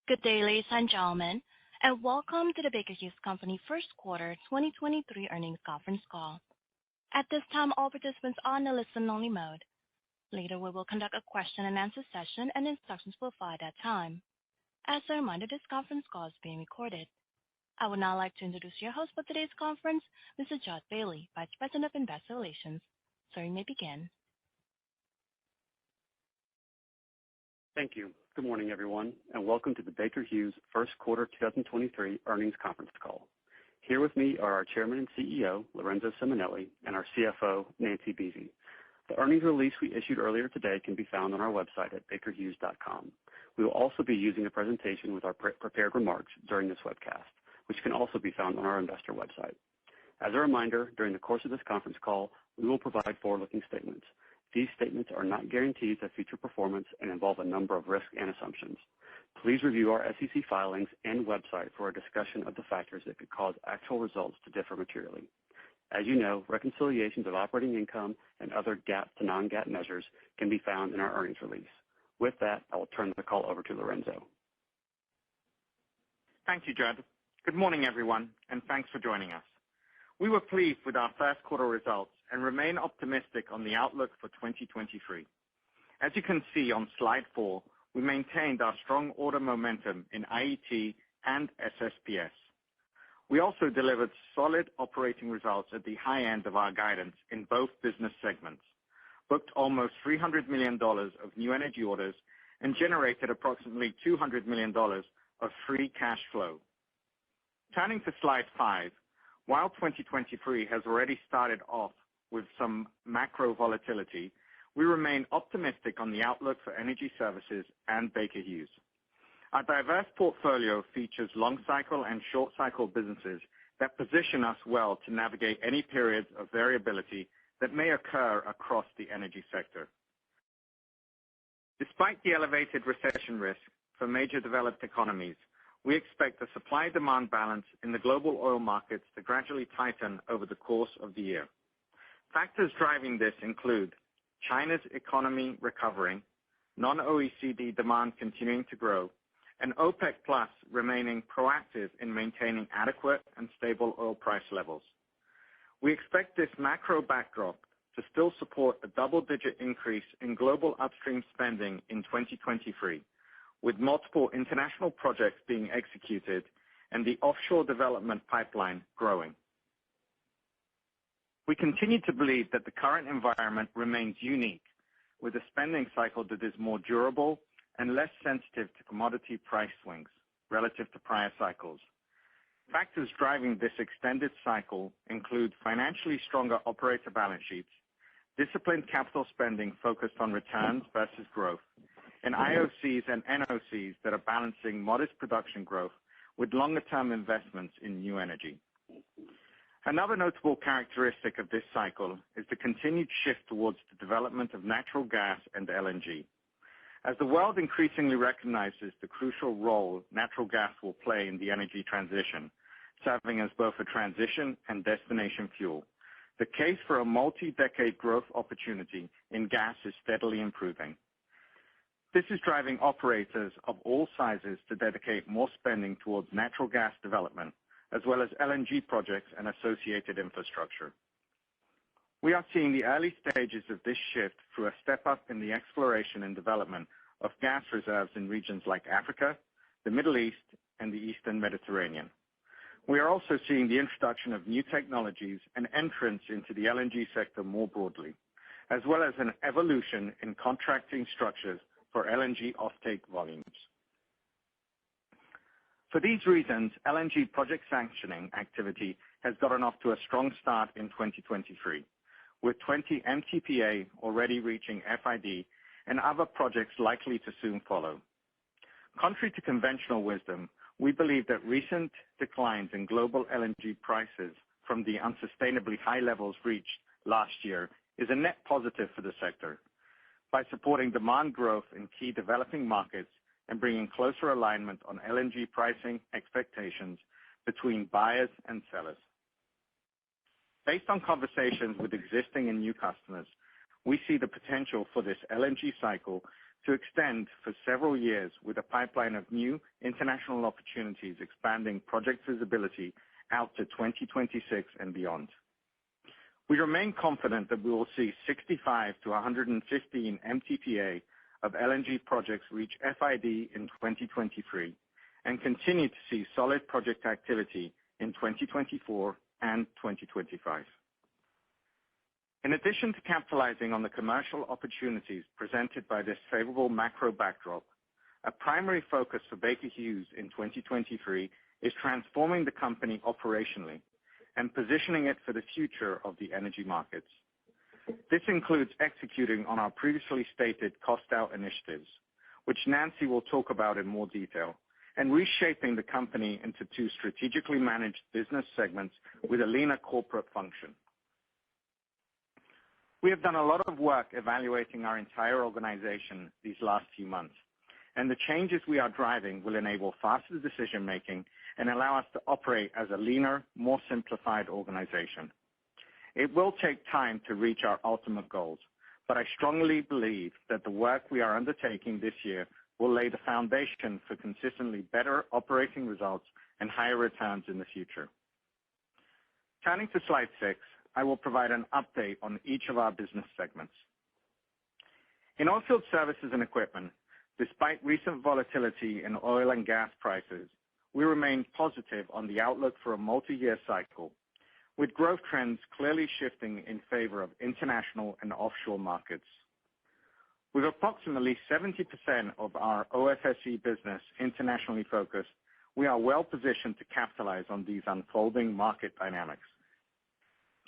Good day, ladies and gentlemen, and welcome to the Baker Hughes Company first quarter 2023 earnings conference call. At this time, all participants are on a listen-only mode. Later, we will conduct a question-and-answer session, and instructions will follow at that time. As a reminder, this conference call is being recorded. I would now like to introduce your host for today's conference, Mr. Jud Bailey, Vice President of Investor Relations. Sir, you may begin. Thank you. Good morning, everyone, and welcome to the Baker Hughes first quarter 2023 earnings conference call. Here with me are our Chairman and CEO, Lorenzo Simonelli, and our CFO, Nancy Buese. The earnings release we issued earlier today can be found on our website at bakerhughes.com. We will also be using a presentation with our prepared remarks during this webcast, which can also be found on our investor website. As a reminder, during the course of this conference call, we will provide forward-looking statements. These statements are not guarantees of future performance and involve a number of risks and assumptions. Please review our SEC filings and website for a discussion of the factors that could cause actual results to differ materially. As you know, reconciliations of operating income and other GAAP to non-GAAP measures can be found in our earnings release. With that, I will turn the call over to Lorenzo. Thank you, Judd. Good morning, everyone, and thanks for joining us. We were pleased with our first quarter results and remain optimistic on the outlook for 2023. As you can see on slide 4, we maintained our strong order momentum in IET and SSPS. We also delivered solid operating results at the high end of our guidance in both business segments, booked almost $300 million of new energy orders, and generated approximately $200 million of free cash flow. Turning to slide 5, while 2023 has already started off with some macro volatility, we remain optimistic on the outlook for energy services and Baker Hughes. Our diverse portfolio features long cycle and short cycle businesses that position us well to navigate any periods of variability that may occur across the energy sector. Despite the elevated recession risk for major developed economies, we expect the supply-demand balance in the global oil markets to gradually tighten over the course of the year. Factors driving this include China's economy recovering, non-OECD demand continuing to grow, and OPEC Plus remaining proactive in maintaining adequate and stable oil price levels. We expect this macro backdrop to still support a double-digit increase in global upstream spending in 2023, with multiple international projects being executed and the offshore development pipeline growing. We continue to believe that the current environment remains unique, with a spending cycle that is more durable and less sensitive to commodity price swings relative to prior cycles. Factors driving this extended cycle include financially stronger operator balance sheets, disciplined capital spending focused on returns versus growth, and IOCs and NOCs that are balancing modest production growth with longer-term investments in new energy. Another notable characteristic of this cycle is the continued shift towards the development of natural gas and LNG. As the world increasingly recognizes the crucial role natural gas will play in the energy transition, serving as both a transition and destination fuel, the case for a multi-decade growth opportunity in gas is steadily improving. This is driving operators of all sizes to dedicate more spending towards natural gas development, as well as LNG projects and associated infrastructure. We are seeing the early stages of this shift through a step up in the exploration and development of gas reserves in regions like Africa, the Middle East, and the Eastern Mediterranean. We are also seeing the introduction of new technologies and entrance into the LNG sector more broadly, as well as an evolution in contracting structures for LNG offtake volumes. For these reasons, LNG project sanctioning activity has gotten off to a strong start in 2023, with 20 MTPA already reaching FID and other projects likely to soon follow. Contrary to conventional wisdom, we believe that recent declines in global LNG prices from the unsustainably high levels reached last year is a net positive for the sector by supporting demand growth in key developing markets and bringing closer alignment on LNG pricing expectations between buyers and sellers. Based on conversations with existing and new customers, we see the potential for this LNG cycle to extend for several years with a pipeline of new international opportunities expanding project visibility out to 2026 and beyond. We remain confident that we will see 65 to 115 MTPA of LNG projects reach FID in 2023 and continue to see solid project activity in 2024 and 2025. In addition to capitalizing on the commercial opportunities presented by this favorable macro backdrop, a primary focus for Baker Hughes in 2023 is transforming the company operationally and positioning it for the future of the energy markets. This includes executing on our previously stated cost-out initiatives, which Nancy will talk about in more detail, and reshaping the company into two strategically managed business segments with a leaner corporate function. We have done a lot of work evaluating our entire organization these last few months, and the changes we are driving will enable faster decision-making and allow us to operate as a leaner, more simplified organization. It will take time to reach our ultimate goals, but I strongly believe that the work we are undertaking this year will lay the foundation for consistently better operating results and higher returns in the future. Turning to slide 6, I will provide an update on each of our business segments. In oilfield services and equipment, despite recent volatility in oil and gas prices, we remain positive on the outlook for a multi-year cycle, with growth trends clearly shifting in favor of international and offshore markets. With approximately 70% of our OFSE business internationally focused, we are well positioned to capitalize on these unfolding market dynamics.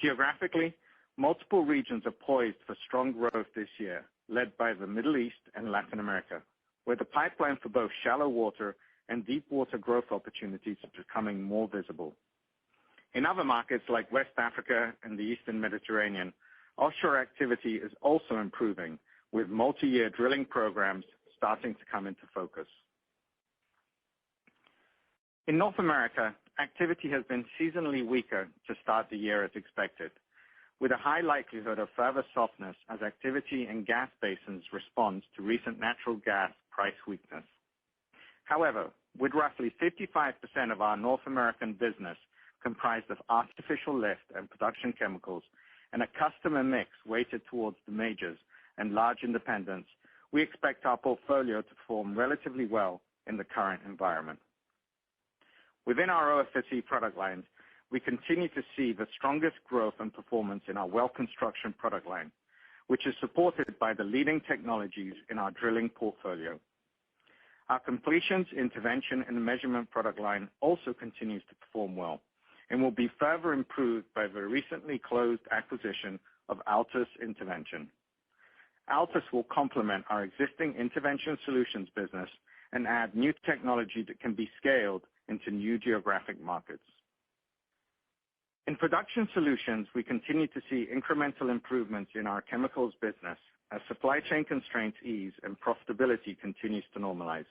Geographically, multiple regions are poised for strong growth this year, led by the Middle East and Latin America, where the pipeline for both shallow water and deep water growth opportunities is becoming more visible. In other markets like West Africa and the Eastern Mediterranean, offshore activity is also improving, with multi-year drilling programs starting to come into focus. In North America, activity has been seasonally weaker to start the year as expected, with a high likelihood of further softness as activity in gas basins responds to recent natural gas price weakness. However, with roughly 55% of our North American business comprised of artificial lift and production chemicals and a customer mix weighted towards the majors and large independents, we expect our portfolio to perform relatively well in the current environment. Within our OFSE product lines, we continue to see the strongest growth and performance in our well construction product line, which is supported by the leading technologies in our drilling portfolio. Our completions, intervention, and measurement product line also continues to perform well and will be further improved by the recently closed acquisition of Altus Intervention. Altus will complement our existing intervention solutions business and add new technology that can be scaled into new geographic markets. In production solutions, we continue to see incremental improvements in our chemicals business as supply chain constraints ease and profitability continues to normalize.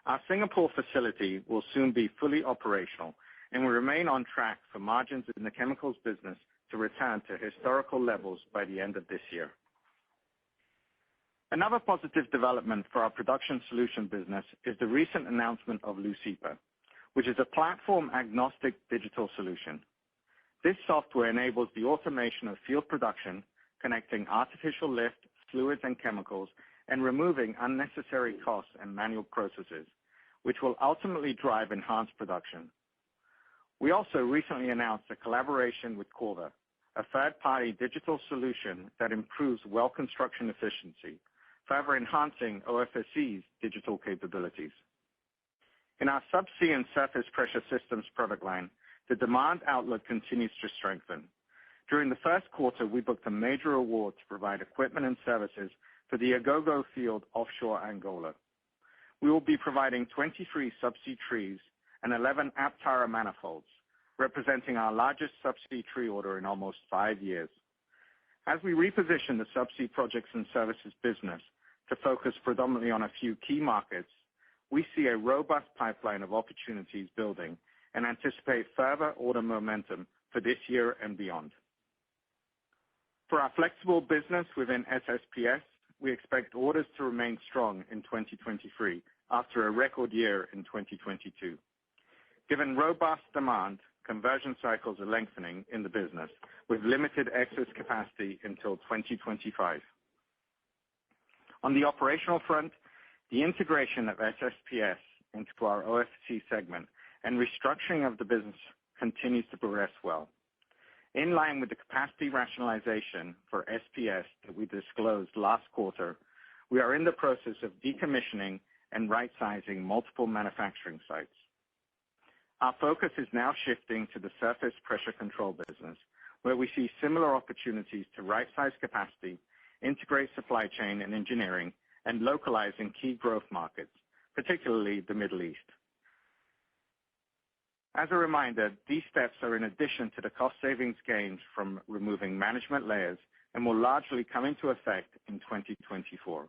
Our Singapore facility will soon be fully operational, and we remain on track for margins in the chemicals business to return to historical levels by the end of this year. Another positive development for our production solution business is the recent announcement of Lucipa, which is a platform-agnostic digital solution. This software enables the automation of field production, connecting artificial lift, fluids, and chemicals, and removing unnecessary costs and manual processes, which will ultimately drive enhanced production. We also recently announced a collaboration with Corva, a third-party digital solution that improves well construction efficiency, further enhancing OFSE's digital capabilities. In our subsea and surface pressure systems product line, the demand outlook continues to strengthen. During the first quarter, we booked a major award to provide equipment and services for the Agogo field offshore Angola. We will be providing 23 subsea trees and 11 Aptara manifolds, representing our largest subsea tree order in almost 5 years. As we reposition the subsea projects and services business to focus predominantly on a few key markets, we see a robust pipeline of opportunities building and anticipate further order momentum for this year and beyond. For our flexible business within SSPS, we expect orders to remain strong in 2023 after a record year in 2022. Given robust demand, conversion cycles are lengthening in the business with limited excess capacity until 2025. On the operational front, the integration of SSPS into our OFC segment and restructuring of the business continues to progress well. In line with the capacity rationalization for SPS that we disclosed last quarter, we are in the process of decommissioning and right-sizing multiple manufacturing sites. Our focus is now shifting to the surface pressure control business, where we see similar opportunities to right-size capacity, integrate supply chain and engineering, and localize in key growth markets, particularly the Middle East. As a reminder, these steps are in addition to the cost savings gains from removing management layers and will largely come into effect in 2024.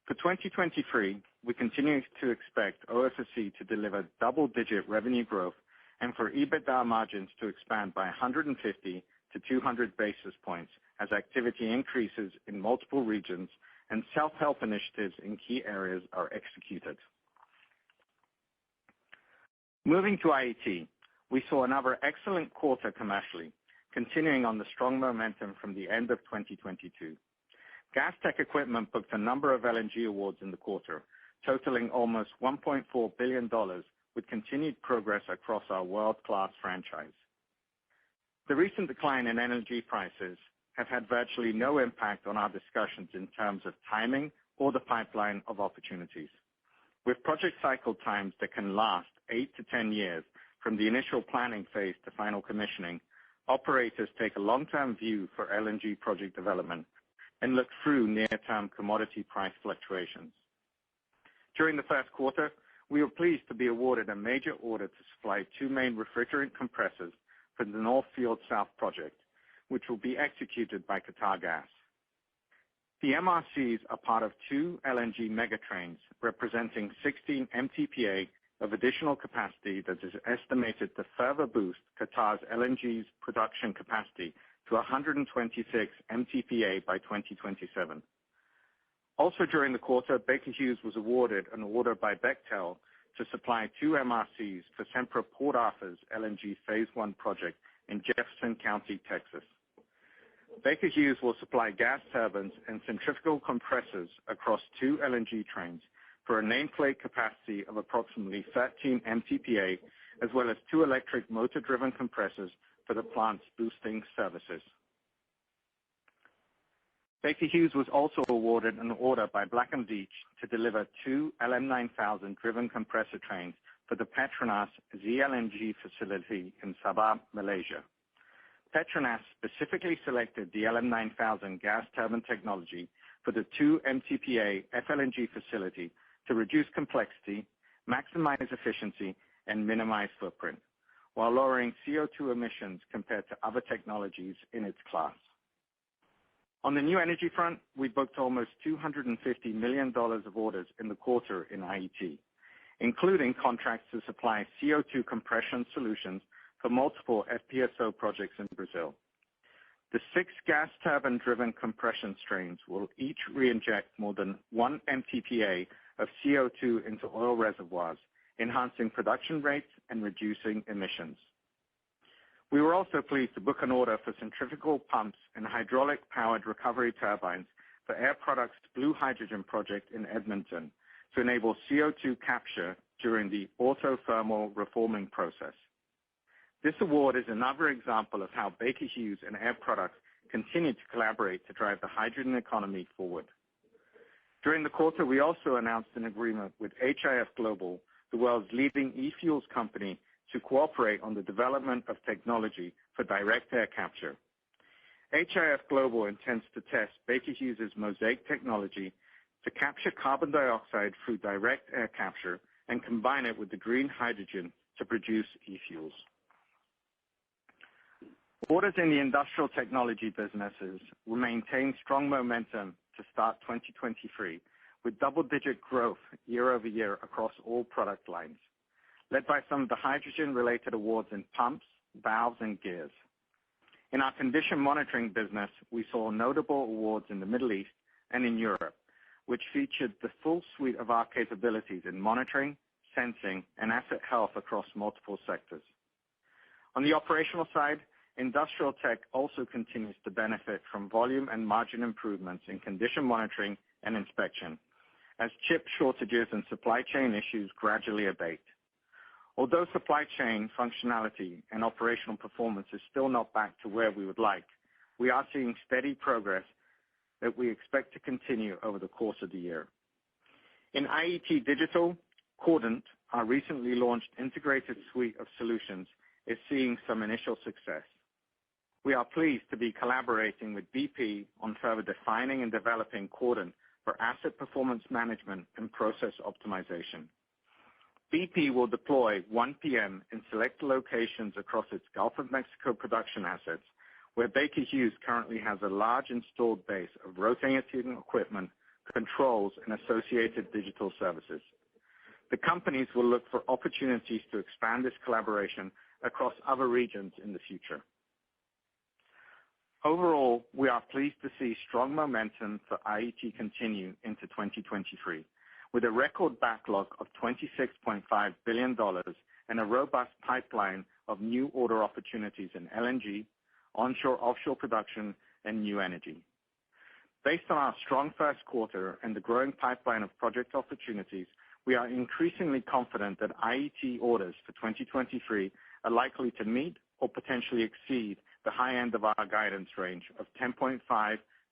For 2023, we continue to expect OFC to deliver double-digit revenue growth and for EBITDA margins to expand by 150 to 200 basis points as activity increases in multiple regions and self-help initiatives in key areas are executed. Moving to IET, we saw another excellent quarter commercially, continuing on the strong momentum from the end of 2022. Gas Tech Equipment booked a number of LNG awards in the quarter, totaling almost $1.4 billion, with continued progress across our world-class franchise. The recent decline in energy prices have had virtually no impact on our discussions in terms of timing or the pipeline of opportunities. With project cycle times that can last 8 to 10 years from the initial planning phase to final commissioning, operators take a long-term view for LNG project development and look through near-term commodity price fluctuations. During the first quarter, we were pleased to be awarded a major order to supply 2 main refrigerant compressors for the North Field South project, which will be executed by Qatar Gas. The MRCs are part of 2 LNG megatrains representing 16 MTPA of additional capacity that is estimated to further boost Qatar's LNG's production capacity to 126 MTPA by 2027. Also during the quarter, Baker Hughes was awarded an order by Bechtel to supply 2 MRCs for Sempra Port Arthur's LNG Phase 1 project in Jefferson County, Texas. Baker Hughes will supply gas turbines and centrifugal compressors across 2 LNG trains for a nameplate capacity of approximately 13 MTPA, as well as 2 electric motor-driven compressors for the plant's boosting services. Baker Hughes was also awarded an order by Black & Veatch to deliver 2 LM9000-driven compressor trains for the Petronas ZLNG facility in Sabah, Malaysia. Petronas specifically selected the LM9000 gas turbine technology for the 2 MTPA FLNG facility to reduce complexity, maximize efficiency, and minimize footprint, while lowering CO2 emissions compared to other technologies in its class. On the new energy front, we booked almost $250 million of orders in the quarter in IET, including contracts to supply CO2 compression solutions for multiple FPSO projects in Brazil. The 6 gas turbine-driven compression strains will each reinject more than 1 MTPA of CO2 into oil reservoirs, enhancing production rates and reducing emissions. We were also pleased to book an order for centrifugal pumps and hydraulic-powered recovery turbines for Air Products' Blue Hydrogen project in Edmonton to enable CO2 capture during the autothermal reforming process. This award is another example of how Baker Hughes and Air Products continue to collaborate to drive the hydrogen economy forward. During the quarter, we also announced an agreement with HIF Global, the world's leading e-fuels company, to cooperate on the development of technology for direct air capture. HIF Global intends to test Baker Hughes' Mosaic technology to capture carbon dioxide through direct air capture and combine it with the green hydrogen to produce e-fuels. Orders in the industrial technology businesses will maintain strong momentum to start 2023, with double-digit growth year-over-year across all product lines, led by some of the hydrogen-related awards in pumps, valves, and gears. In our condition monitoring business, we saw notable awards in the Middle East and in Europe, which featured the full suite of our capabilities in monitoring, sensing, and asset health across multiple sectors. On the operational side, industrial tech also continues to benefit from volume and margin improvements in condition monitoring and inspection, as chip shortages and supply chain issues gradually abate. Although supply chain functionality and operational performance is still not back to where we would like, we are seeing steady progress that we expect to continue over the course of the year. In IET Digital, Cordant, our recently launched integrated suite of solutions, is seeing some initial success. We are pleased to be collaborating with BP on further defining and developing Cordant for asset performance management and process optimization. BP will deploy 1 PM in select locations across its Gulf of Mexico production assets, where Baker Hughes currently has a large installed base of rotating equipment, controls, and associated digital services. The companies will look for opportunities to expand this collaboration across other regions in the future. Overall, we are pleased to see strong momentum for IET continue into 2023, with a record backlog of $26.5 billion and a robust pipeline of new order opportunities in LNG, onshore-offshore production, and new energy. Based on our strong first quarter and the growing pipeline of project opportunities, we are increasingly confident that IET orders for 2023 are likely to meet or potentially exceed the high end of our guidance range of $10.5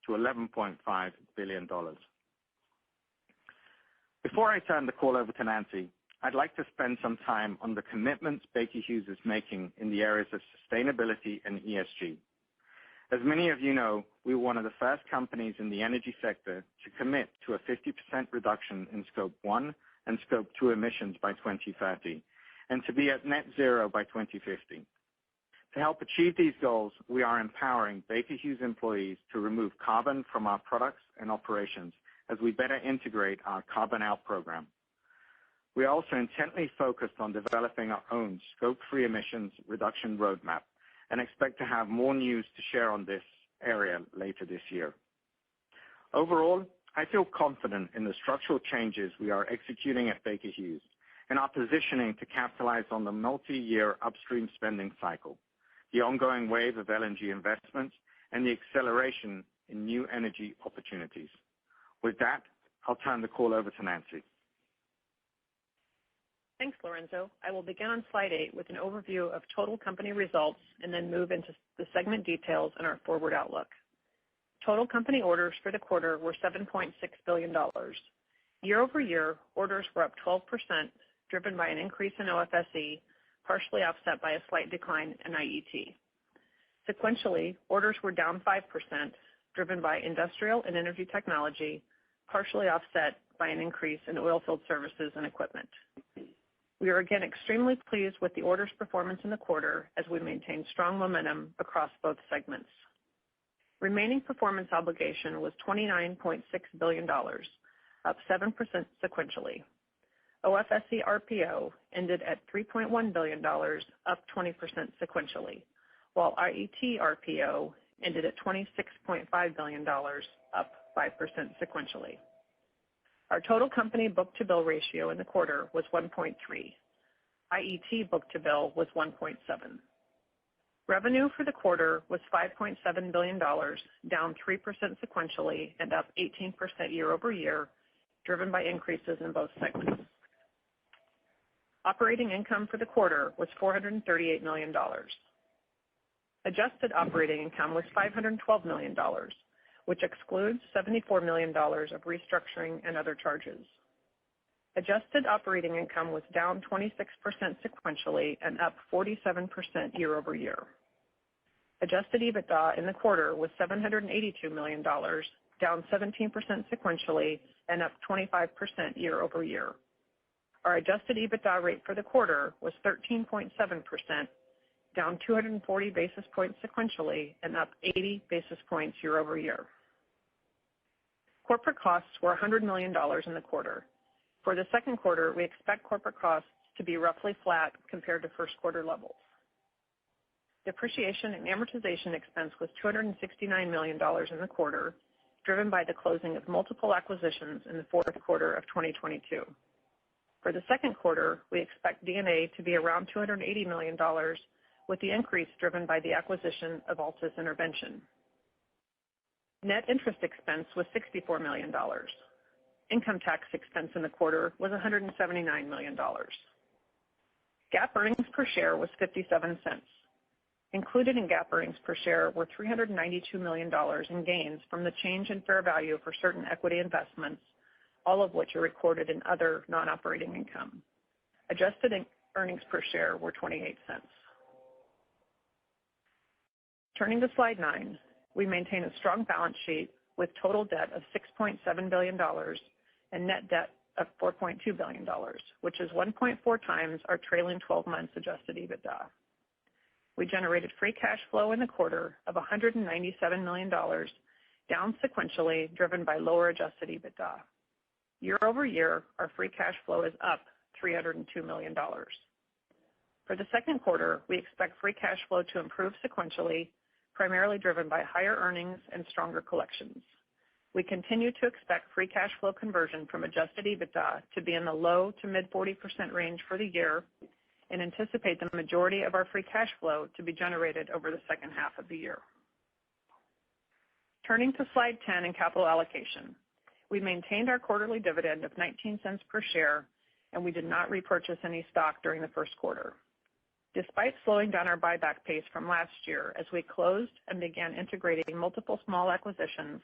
to $11.5 billion. Before I turn the call over to Nancy, I'd like to spend some time on the commitments Baker Hughes is making in the areas of sustainability and ESG. As many of you know, we were one of the first companies in the energy sector to commit to a 50% reduction in Scope 1 and Scope 2 emissions by 2030, and to be at net zero by 2050. To help achieve these goals, we are empowering Baker Hughes employees to remove carbon from our products and operations as we better integrate our Carbon Out program. We are also intently focused on developing our own Scope-free emissions reduction roadmap and expect to have more news to share on this area later this year. Overall, I feel confident in the structural changes we are executing at Baker Hughes and our positioning to capitalize on the multi-year upstream spending cycle, the ongoing wave of LNG investments, and the acceleration in new energy opportunities. With that, I'll turn the call over to Nancy. Thanks, Lorenzo. I will begin on slide 8 with an overview of total company results and then move into the segment details and our forward outlook. Total company orders for the quarter were $7.6 billion. Year over year, orders were up 12%, driven by an increase in OFSE, partially offset by a slight decline in IET. Sequentially, orders were down 5%, driven by industrial and energy technology, partially offset by an increase in oilfield services and equipment. We are again extremely pleased with the orders performance in the quarter as we maintain strong momentum across both segments. Remaining performance obligation was $29.6 billion, up 7% sequentially. OFSE RPO ended at $3.1 billion, up 20% sequentially, while IET RPO ended at $26.5 billion, up 5% sequentially. Our total company book-to-bill ratio in the quarter was 1.3. IET book-to-bill was 1.7. Revenue for the quarter was $5.7 billion, down 3% sequentially and up 18% year over year, driven by increases in both segments. Operating income for the quarter was $438 million. Adjusted operating income was $512 million, which excludes $74 million of restructuring and other charges. Adjusted operating income was down 26% sequentially and up 47% year over year. Adjusted EBITDA in the quarter was $782 million, down 17% sequentially and up 25% year over year. Our adjusted EBITDA rate for the quarter was 13.7%, down 240 basis points sequentially and up 80 basis points year over year. Corporate costs were $100 million in the quarter. For the second quarter, we expect corporate costs to be roughly flat compared to first quarter levels. Depreciation and amortization expense was $269 million in the quarter, driven by the closing of multiple acquisitions in the fourth quarter of 2022. For the second quarter, we expect D&A to be around $280 million, with the increase driven by the acquisition of Altus Intervention. Net interest expense was $64 million. Income tax expense in the quarter was $179 million. GAAP earnings per share was 57 cents. Included in GAAP earnings per share were $392 million in gains from the change in fair value for certain equity investments, all of which are recorded in other non-operating income. Adjusted earnings per share were 28 cents. Turning to slide 9, we maintain a strong balance sheet with total debt of $6.7 billion and net debt of $4.2 billion, which is 1.4 times our trailing 12 months adjusted EBITDA. We generated free cash flow in the quarter of $197 million, down sequentially, driven by lower adjusted EBITDA. Year over year, our free cash flow is up $302 million. For the second quarter, we expect free cash flow to improve sequentially, primarily driven by higher earnings and stronger collections. We continue to expect free cash flow conversion from adjusted EBITDA to be in the low to mid 40% range for the year, and anticipate the majority of our free cash flow to be generated over the second half of the year. Turning to slide 10 in capital allocation. We maintained our quarterly dividend of 19 cents per share, and we did not repurchase any stock during the first quarter. Despite slowing down our buyback pace from last year as we closed and began integrating multiple small acquisitions,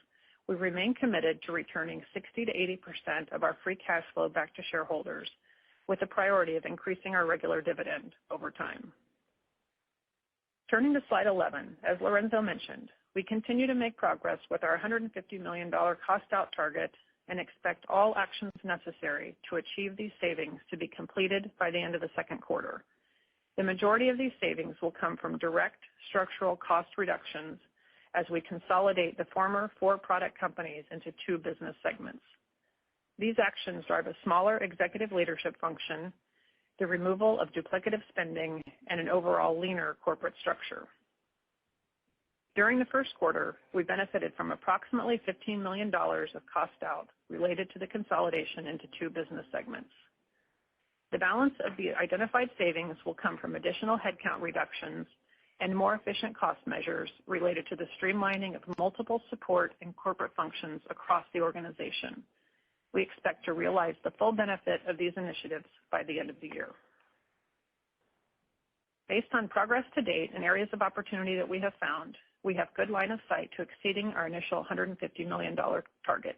we remain committed to returning 60 to 80% of our free cash flow back to shareholders, with the priority of increasing our regular dividend over time. Turning to slide 11, as Lorenzo mentioned, we continue to make progress with our $150 million cost out target and expect all actions necessary to achieve these savings to be completed by the end of the second quarter. The majority of these savings will come from direct structural cost reductions as we consolidate the former 4 product companies into 2 business segments. These actions drive a smaller executive leadership function, the removal of duplicative spending, and an overall leaner corporate structure. During the first quarter, we benefited from approximately $15 million of cost out related to the consolidation into 2 business segments. The balance of the identified savings will come from additional headcount reductions and more efficient cost measures related to the streamlining of multiple support and corporate functions across the organization. We expect to realize the full benefit of these initiatives by the end of the year. Based on progress to date and areas of opportunity that we have found, we have good line of sight to exceeding our initial $150 million target.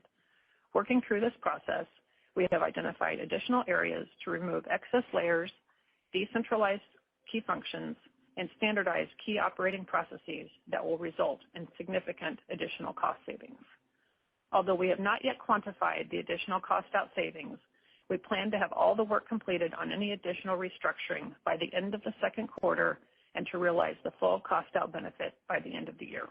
Working through this process, we have identified additional areas to remove excess layers, decentralize key functions, and standardize key operating processes that will result in significant additional cost savings. Although we have not yet quantified the additional cost out savings, we plan to have all the work completed on any additional restructuring by the end of the second quarter and to realize the full cost out benefit by the end of the year.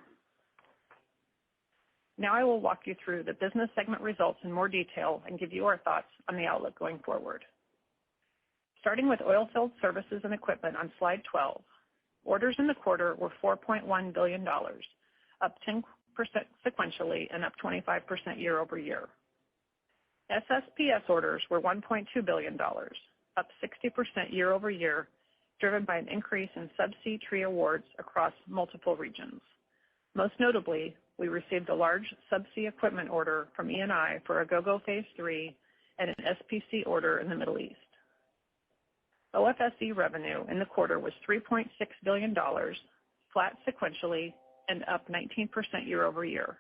Now I will walk you through the business segment results in more detail and give you our thoughts on the outlook going forward. Starting with oilfield services and equipment on slide 12, orders in the quarter were $4.1 billion, up 10% sequentially and up 25% year over year. SSPS orders were $1.2 billion, up 60% year over year, driven by an increase in subsea tree awards across multiple regions. Most notably, we received a large subsea equipment order from E&I for a GoGo Phase 3 and an SPC order in the Middle East. OFSE revenue in the quarter was $3.6 billion, flat sequentially and up 19% year over year.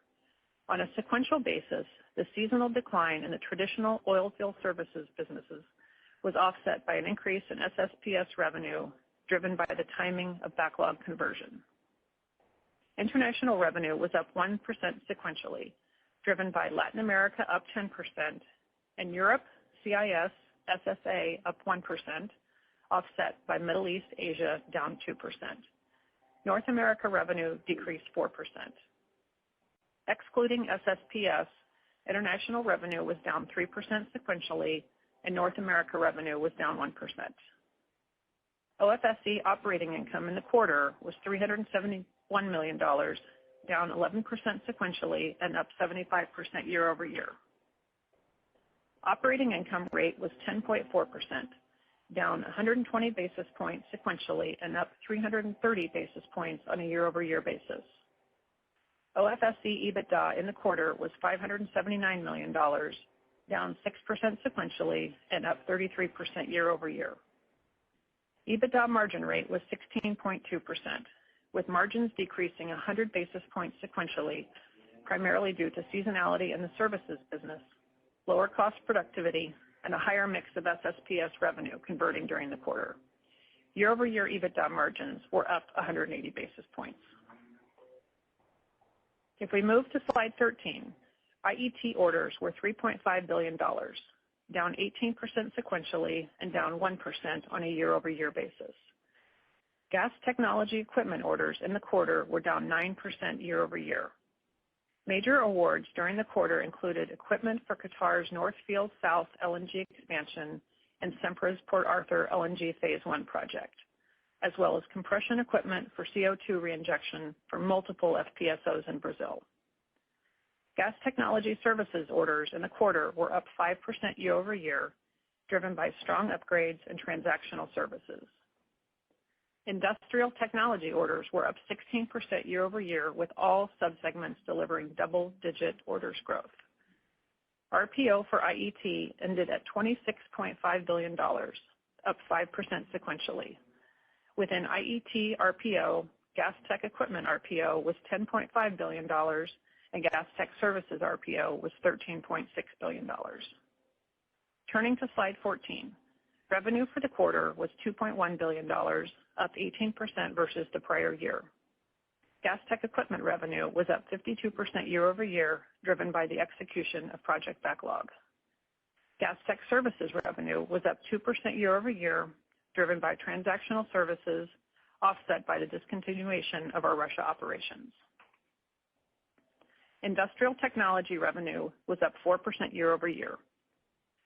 On a sequential basis, the seasonal decline in the traditional oilfield services businesses was offset by an increase in SSPS revenue driven by the timing of backlog conversion. International revenue was up 1% sequentially, driven by Latin America up 10% and Europe, CIS, SSA up 1%, offset by Middle East, Asia down 2%. North America revenue decreased 4%. Excluding SSPS, international revenue was down 3% sequentially, and North America revenue was down 1%. OFSE operating income in the quarter was $371 million, down 11% sequentially and up 75% year over year. Operating income rate was 10.4%, down 120 basis points sequentially and up 330 basis points on a year-over-year basis. OFSE EBITDA in the quarter was $579 million, down 6% sequentially and up 33% year over year. EBITDA margin rate was 16.2%, with margins decreasing 100 basis points sequentially, primarily due to seasonality in the services business, lower cost productivity, and a higher mix of SSPS revenue converting during the quarter. Year-over-year EBITDA margins were up 180 basis points. If we move to slide 13, IET orders were $3.5 billion, down 18% sequentially and down 1% on a year-over-year basis. Gas technology equipment orders in the quarter were down 9% year-over-year. Major awards during the quarter included equipment for Qatar's North Field South LNG expansion and Sempra's Port Arthur LNG Phase 1 project, as well as compression equipment for CO2 reinjection for multiple FPSOs in Brazil. Gas technology services orders in the quarter were up 5% year-over-year, driven by strong upgrades and transactional services. Industrial technology orders were up 16% year-over-year, with all subsegments delivering double-digit orders growth. RPO for IET ended at $26.5 billion, up 5% sequentially. Within IET RPO, gas tech equipment RPO was $10.5 billion, and gas tech services RPO was $13.6 billion. Turning to slide 14, revenue for the quarter was $2.1 billion, up 18% versus the prior year. Gas tech equipment revenue was up 52% year-over-year, driven by the execution of project backlog. Gas tech services revenue was up 2% year-over-year, driven by transactional services, offset by the discontinuation of our Russia operations. Industrial technology revenue was up 4% year-over-year.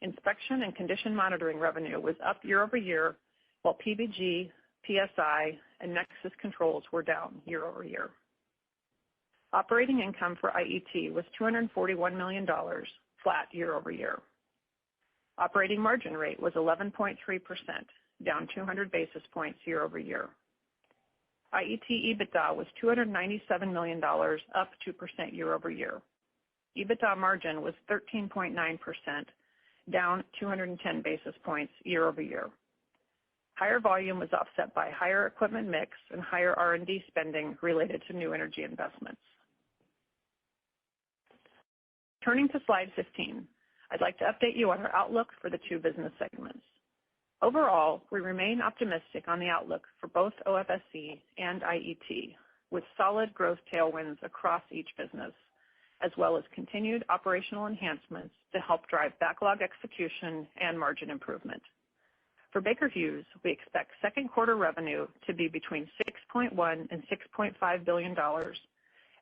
Inspection and condition monitoring revenue was up year-over-year, while PBG, PSI, and Nexus controls were down year-over-year. Operating income for IET was $241 million, flat year-over-year. Operating margin rate was 11.3%, down 200 basis points year-over-year. IET EBITDA was $297 million, up 2% year-over-year. EBITDA margin was 13.9%, down 210 basis points year-over-year. Higher volume was offset by higher equipment mix and higher R&D spending related to new energy investments. Turning to slide 15, I'd like to update you on our outlook for the two business segments. Overall, we remain optimistic on the outlook for both OFSE and IET, with solid growth tailwinds across each business, as well as continued operational enhancements to help drive backlog execution and margin improvement. For Baker Hughes, we expect second quarter revenue to be between $6.1 and $6.5 billion,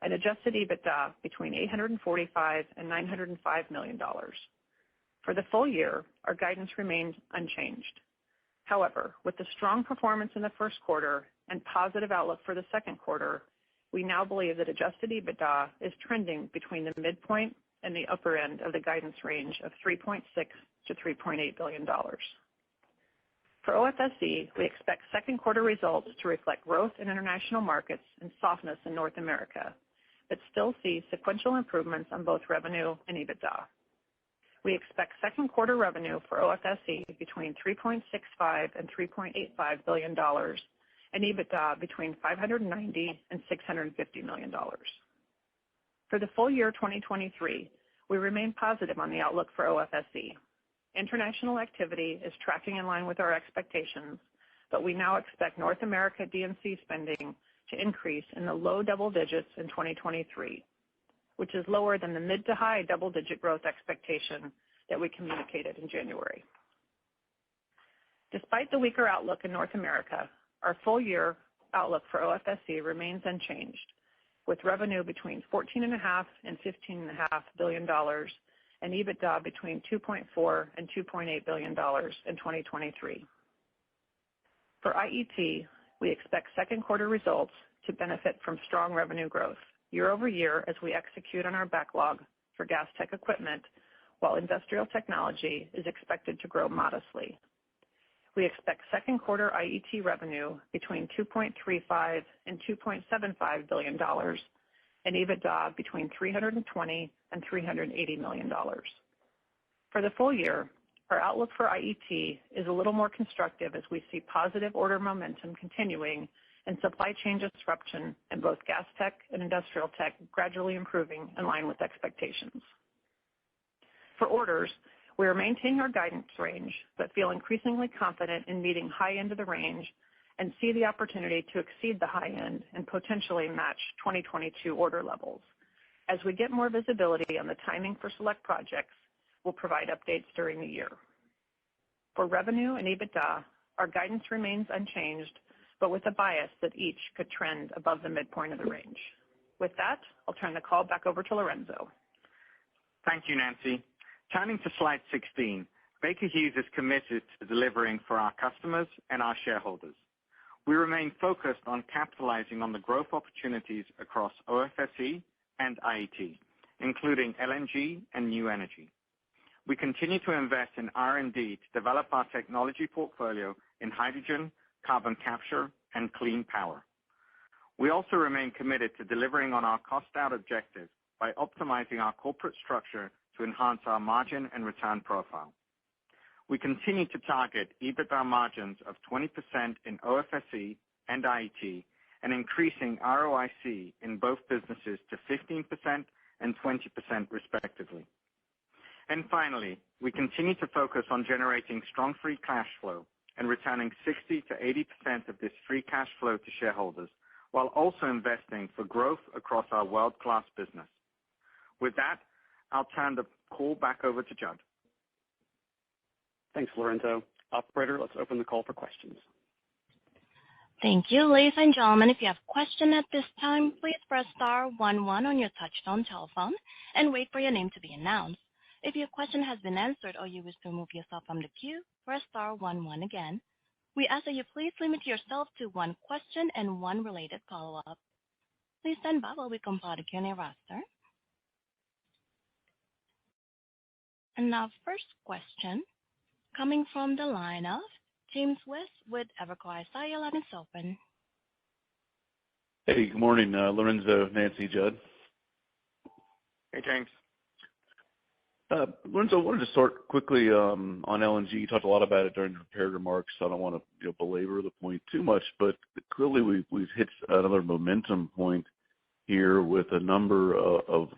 and adjusted EBITDA between $845 and $905 million. For the full year, our guidance remains unchanged. However, with the strong performance in the first quarter and positive outlook for the second quarter, we now believe that adjusted EBITDA is trending between the midpoint and the upper end of the guidance range of $3.6 to $3.8 billion. For OFSE, we expect second quarter results to reflect growth in international markets and softness in North America, but still see sequential improvements on both revenue and EBITDA. We expect second quarter revenue for OFSE between $3.65 and $3.85 billion, and EBITDA between $590 and $650 million. For the full year 2023, we remain positive on the outlook for OFSE. International activity is tracking in line with our expectations, but we now expect North America D&C spending to increase in the low double digits in 2023, which is lower than the mid to high double-digit growth expectation that we communicated in January. Despite the weaker outlook in North America, our full-year outlook for OFSE remains unchanged, with revenue between $14.5 and $15.5 billion and EBITDA between $2.4 and $2.8 billion in 2023. For IET, we expect second quarter results to benefit from strong revenue growth, year-over-year as we execute on our backlog for gas tech equipment, while industrial technology is expected to grow modestly. We expect second quarter IET revenue between $2.35 and $2.75 billion and EBITDA between $320 and $380 million. For the full year, our outlook for IET is a little more constructive as we see positive order momentum continuing and supply chain disruption in both gas tech and industrial tech gradually improving in line with expectations. For orders, we are maintaining our guidance range, but feel increasingly confident in meeting high end of the range and see the opportunity to exceed the high end and potentially match 2022 order levels. As we get more visibility on the timing for select projects, we'll provide updates during the year. For revenue and EBITDA, our guidance remains unchanged, but with a bias that each could trend above the midpoint of the range. With that, I'll turn the call back over to Lorenzo. Thank you, Nancy. Turning to slide 16, Baker Hughes is committed to delivering for our customers and our shareholders. We remain focused on capitalizing on the growth opportunities across OFSE and IET, including LNG and new energy. We continue to invest in R&D to develop our technology portfolio in hydrogen, carbon capture, and clean power. We also remain committed to delivering on our cost-out objectives by optimizing our corporate structure to enhance our margin and return profile. We continue to target EBITDA margins of 20% in OFSE and IET and increasing ROIC in both businesses to 15% and 20% respectively. And finally, we continue to focus on generating strong free cash flow and returning 60 to 80% of this free cash flow to shareholders, while also investing for growth across our world-class business. With that, I'll turn the call back over to Judd. Thanks, Lorenzo. Operator, let's open the call for questions. Thank you. Ladies and gentlemen, if you have a question at this time, please press star 11 on your touchtone telephone and wait for your name to be announced. If your question has been answered or you wish to remove yourself from the queue, press star 11 again. We ask that you please limit yourself to one question and one related follow-up. Please stand by while we compile the Q&A roster. And now first question coming from the line of James West with Evercore ISI. Your line is open. Hey, good morning, Lorenzo, Nancy, Judd. Hey, James. Lorenzo, I wanted to start quickly on LNG. You talked a lot about it during your prepared remarks, so I don't want to belabor the point too much, but clearly we've hit another momentum point here with a good number of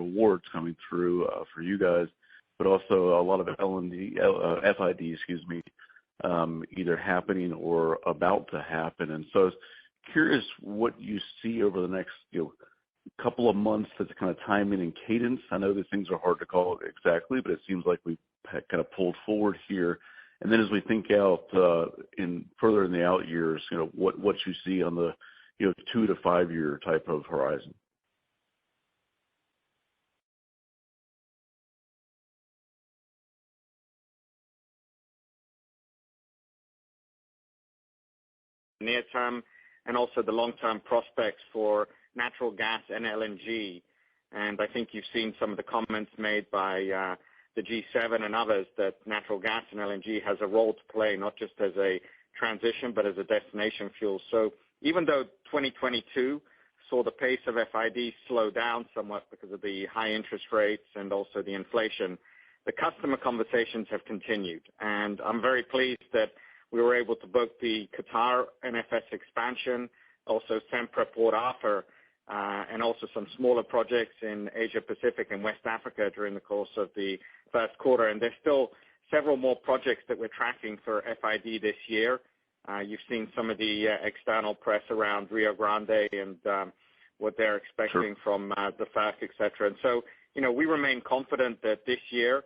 awards coming through for you guys, but also a lot of LNG, FID, either happening or about to happen. And so I was curious what you see over the next couple of months as kind of timing and cadence. I know these things are hard to call exactly, but it seems like we've kind of pulled forward here. And then as we think out further in the out years, what you see on the 2 to 5 year type of horizon. Near term and also the long-term prospects for natural gas and LNG. And I think you've seen some of the comments made by the G7 and others that natural gas and LNG has a role to play, not just as a transition, but as a destination fuel. So even though 2022 saw the pace of FID slow down somewhat because of the high interest rates and also the inflation, the customer conversations have continued. And I'm very pleased that we were able to book the Qatar NFS expansion, also Sempra Port Arthur, and also some smaller projects in Asia Pacific and West Africa during the course of the first quarter. And there's still several more projects that we're tracking for FID this year. You've seen some of the external press around Rio Grande and what they're expecting from the FERC, et cetera. And so, we remain confident that this year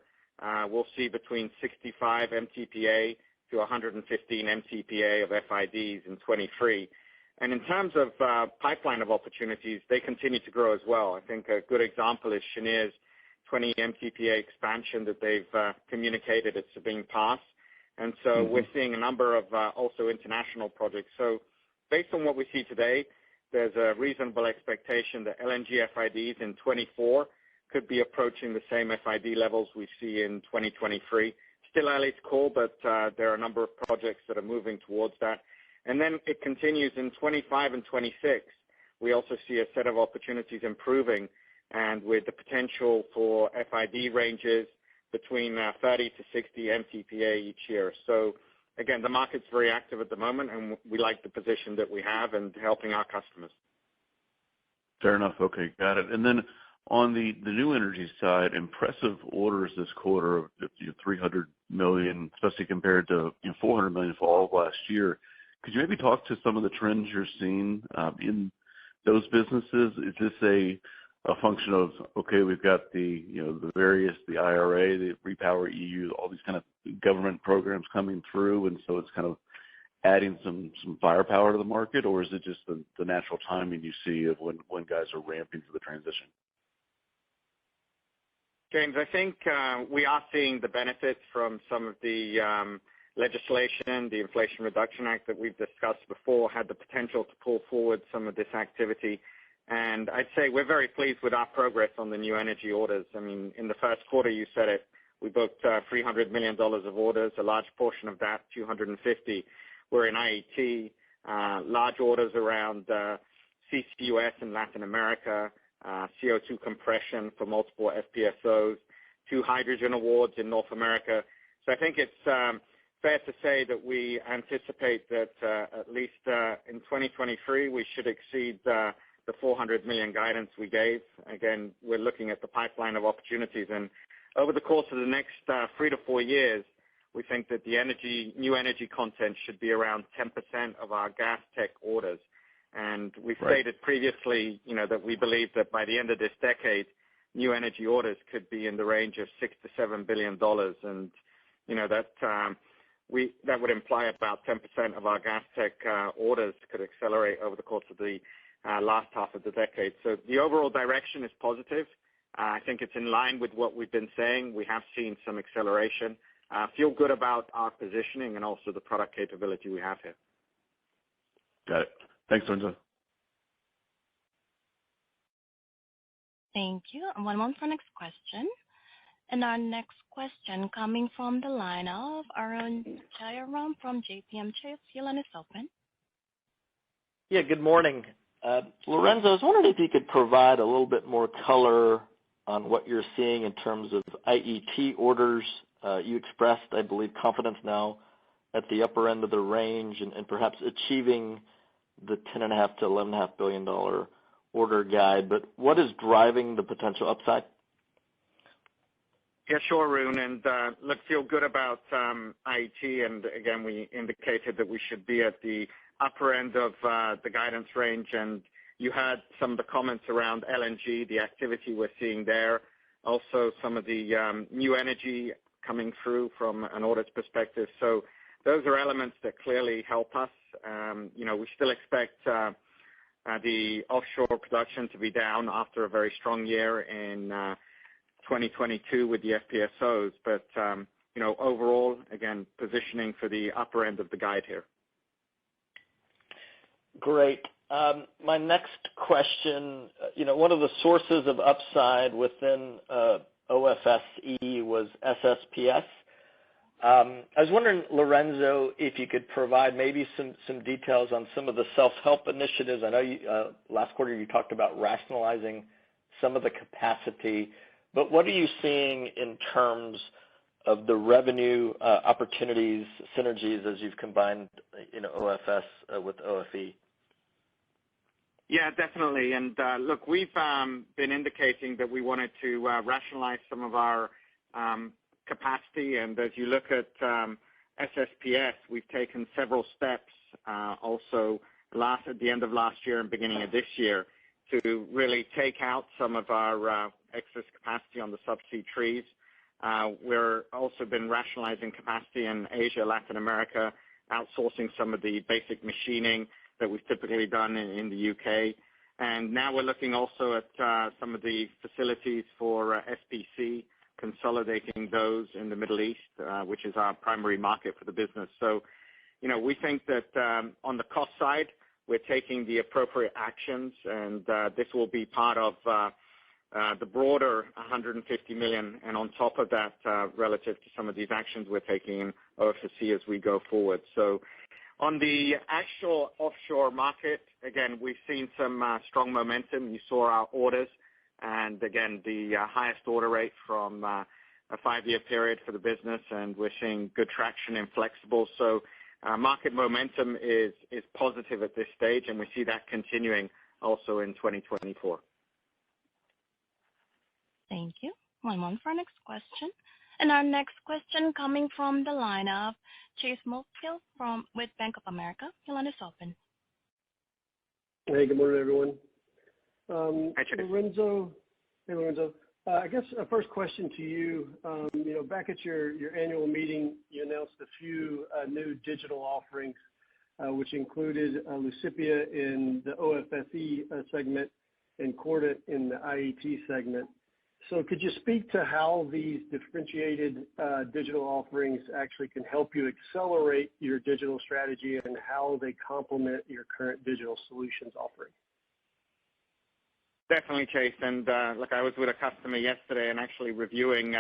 we'll see between 65 MTPA to 115 MTPA of FIDs in 23. And in terms of pipeline of opportunities, they continue to grow as well. I think a good example is Cheniere's 20 MTPA expansion that they've communicated at Sabine Pass. And so we're seeing a number of also international projects. So based on what we see today, there's a reasonable expectation that LNG FIDs in 24 could be approaching the same FID levels we see in 2023. Still early to call, but there are a number of projects that are moving towards that. And then it continues in 25 and 26. We also see a set of opportunities improving, and with the potential for FID ranges between 30 to 60 MTPA each year. So again, the market's very active at the moment, and we like the position that we have and helping our customers. Fair enough. Okay, got it. And then on the new energy side, impressive orders this quarter of $300 million, especially compared to $400 million for all of last year. Could you maybe talk to some of the trends you're seeing in those businesses? Is this a function of, okay, we've got the IRA, the Repower EU, all these kind of government programs coming through, and so it's kind of adding some firepower to the market, or is it just the natural timing you see of when guys are ramping for the transition? James, I think we are seeing the benefits from some of the legislation. The Inflation Reduction Act that we've discussed before had the potential to pull forward some of this activity. And I'd say we're very pleased with our progress on the new energy orders. I mean, in the first quarter, you said it, we booked $300 million of orders. A large portion of that, 250, were in IET. Large orders around CCUS in Latin America, CO2 compression for multiple FPSOs, 2 hydrogen awards in North America. So I think it's fair to say that we anticipate that at least in 2023 we should exceed the $400 million guidance we gave. Again, we're looking at the pipeline of opportunities, and over the course of the next 3 to 4 years, we think that the new energy content should be around 10% of our gas tech orders. And we've stated previously, that we believe that by the end of this decade, new energy orders could be in the range of $6 to $7 billion, and that would imply about 10% of our gas tech orders could accelerate over the course of the last half of the decade. So the overall direction is positive. I think it's in line with what we've been saying. We have seen some acceleration. Feel good about our positioning and also the product capability we have here. Got it. Thanks, Lorenzo. Thank you. And one moment for next question. And our next question coming from the line of Arun Jayaram from JPM Chase. Your line is open. Yeah, good morning. Lorenzo, I was wondering if you could provide a little bit more color on what you're seeing in terms of IET orders. You expressed, I believe, confidence now at the upper end of the range and perhaps achieving the $10.5 to $11.5 billion order guide. But what is driving the potential upside? Yeah, sure, Arun. And let's feel good about IET. And again, we indicated that we should be at the upper end of the guidance range. And you had some of the comments around LNG, the activity we're seeing there. Also, some of the new energy coming through from an orders perspective. So those are elements that clearly help us. We still expect the offshore production to be down after a very strong year in 2022 with the FPSOs. But, overall, again, positioning for the upper end of the guide here. Great. My next question, one of the sources of upside within OFSE was SSPS. I was wondering, Lorenzo, if you could provide maybe some details on some of the self-help initiatives. I know last quarter you talked about rationalizing some of the capacity, but what are you seeing in terms of the revenue opportunities, synergies as you've combined, OFS with OFE? Yeah, definitely. And look, we've been indicating that we wanted to rationalize some of our capacity. And as you look at SSPS, we've taken several steps also at the end of last year and beginning of this year to really take out some of our excess capacity on the subsea trees. We're also been rationalizing capacity in Asia, Latin America, outsourcing some of the basic machining that we've typically done in the UK. And now we're looking also at some of the facilities for SPC, consolidating those in the Middle East, which is our primary market for the business. So, we think that on the cost side, we're taking the appropriate actions, and this will be part of the broader $150 million, and on top of that, relative to some of these actions we're taking in OFSE as we go forward. So on the actual offshore market, again, we've seen some strong momentum. You saw our orders, and again, the highest order rate from a 5-year period for the business, and we're seeing good traction in flexibles. So market momentum is positive at this stage, and we see that continuing also in 2024. Thank you. One moment for our next question. And our next question coming from the line of Chase Mulvehill with Bank of America. Your line is open. Hey, good morning, everyone. Hi, Chase. Lorenzo. Hey, Lorenzo. I guess a first question to you. Back at your annual meeting, you announced a few new digital offerings, which included Lucipia in the OFSE segment and Cordant in the IET segment. So could you speak to how these differentiated digital offerings actually can help you accelerate your digital strategy and how they complement your current digital solutions offering? Definitely, Chase. And look, I was with a customer yesterday and actually reviewing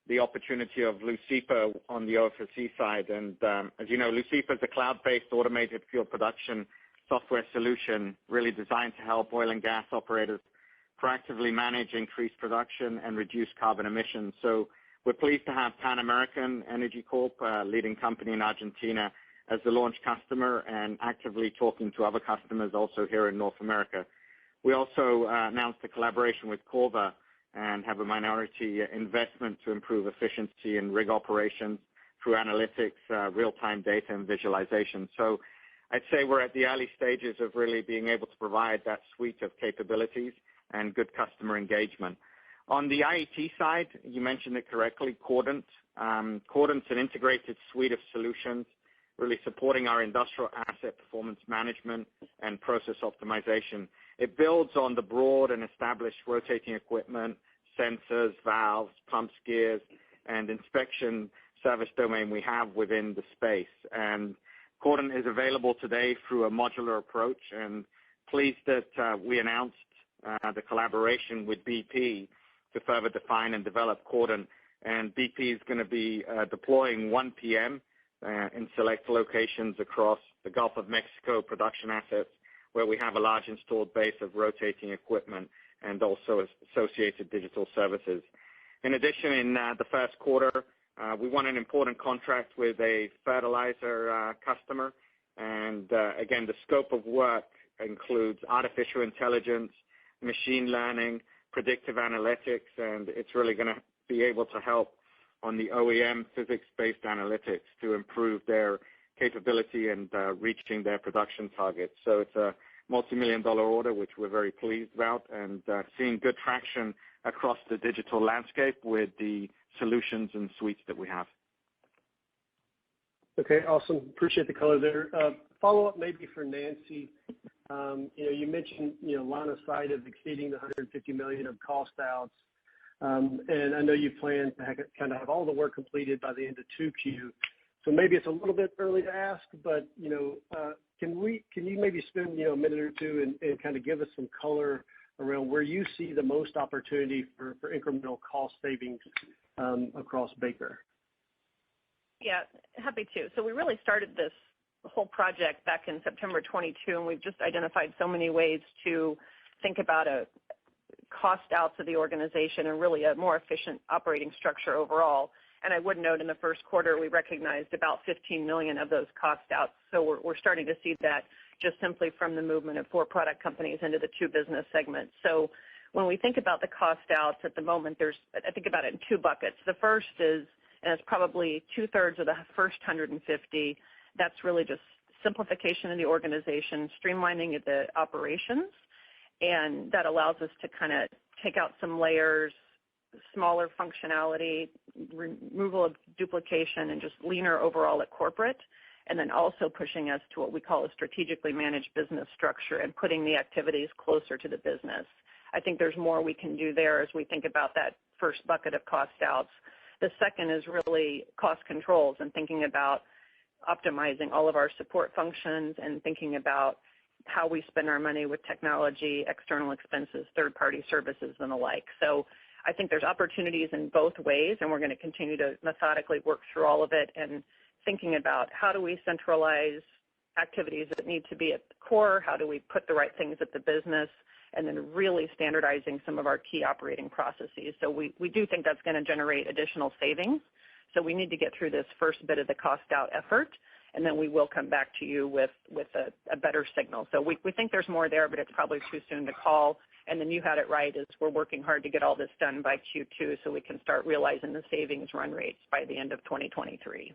the opportunity of Lucipia on the OFSE side. And as you know, Lucipia is a cloud-based automated fuel production software solution really designed to help oil and gas operators proactively manage increased production and reduce carbon emissions. So we're pleased to have Pan American Energy Corp, a leading company in Argentina, as the launch customer and actively talking to other customers also here in North America. We also announced a collaboration with Corva and have a minority investment to improve efficiency in rig operations through analytics, real-time data, and visualization. So I'd say we're at the early stages of really being able to provide that suite of capabilities and good customer engagement. On the IET side, you mentioned it correctly, Cordant. Cordant's an integrated suite of solutions really supporting our industrial asset performance management and process optimization. It builds on the broad and established rotating equipment, sensors, valves, pumps, gears, and inspection service domain we have within the space. And Cordant is available today through a modular approach, and pleased that we announced the collaboration with BP to further define and develop Cordant. And BP is going to be deploying 1 PM in select locations across the Gulf of Mexico production assets, where we have a large installed base of rotating equipment and also associated digital services. In addition, in the first quarter, we won an important contract with a fertilizer customer. And again, the scope of work includes artificial intelligence, machine learning, predictive analytics, and it's really going to be able to help on the OEM physics-based analytics to improve their capability and reaching their production targets. So it's a multi-million-dollar order, which we're very pleased about, and seeing good traction across the digital landscape with the solutions and suites that we have. Okay, awesome. Appreciate the color there. Follow-up maybe for Nancy. You mentioned, line of sight of exceeding the $150 million of cost outs. And I know you plan to kind of have all the work completed by the end of 2Q. So maybe it's a little bit early to ask, but, can you maybe spend, a minute or two and kind of give us some color around where you see the most opportunity for incremental cost savings across Baker? Yeah, happy to. So we really started this whole project back in September 22, and we've just identified so many ways to think about a cost outs of the organization and really a more efficient operating structure overall. And I would note in the first quarter, we recognized about $15 million of those cost outs. So we're starting to see that just simply from the movement of 4 product companies into the 2 business segments. So when we think about the cost outs at the moment, I think about it in 2 buckets. The first is, and it's probably 2/3 of the first 150, that's really just simplification of the organization, streamlining of the operations, and that allows us to kind of take out some layers, smaller functionality, removal of duplication, and just leaner overall at corporate, and then also pushing us to what we call a strategically managed business structure and putting the activities closer to the business. I think there's more we can do there as we think about that first bucket of cost outs. The second is really cost controls and thinking about optimizing all of our support functions and thinking about how we spend our money with technology, external expenses, third-party services, and the like. So I think there's opportunities in both ways, and we're going to continue to methodically work through all of it and thinking about how do we centralize activities that need to be at the core, how do we put the right things at the business, and then really standardizing some of our key operating processes. So we do think that's going to generate additional savings. So we need to get through this first bit of the cost out effort, and then we will come back to you with a better signal. So we think there's more there, but it's probably too soon to call. And then you had it right, is we're working hard to get all this done by Q2 so we can start realizing the savings run rates by the end of 2023.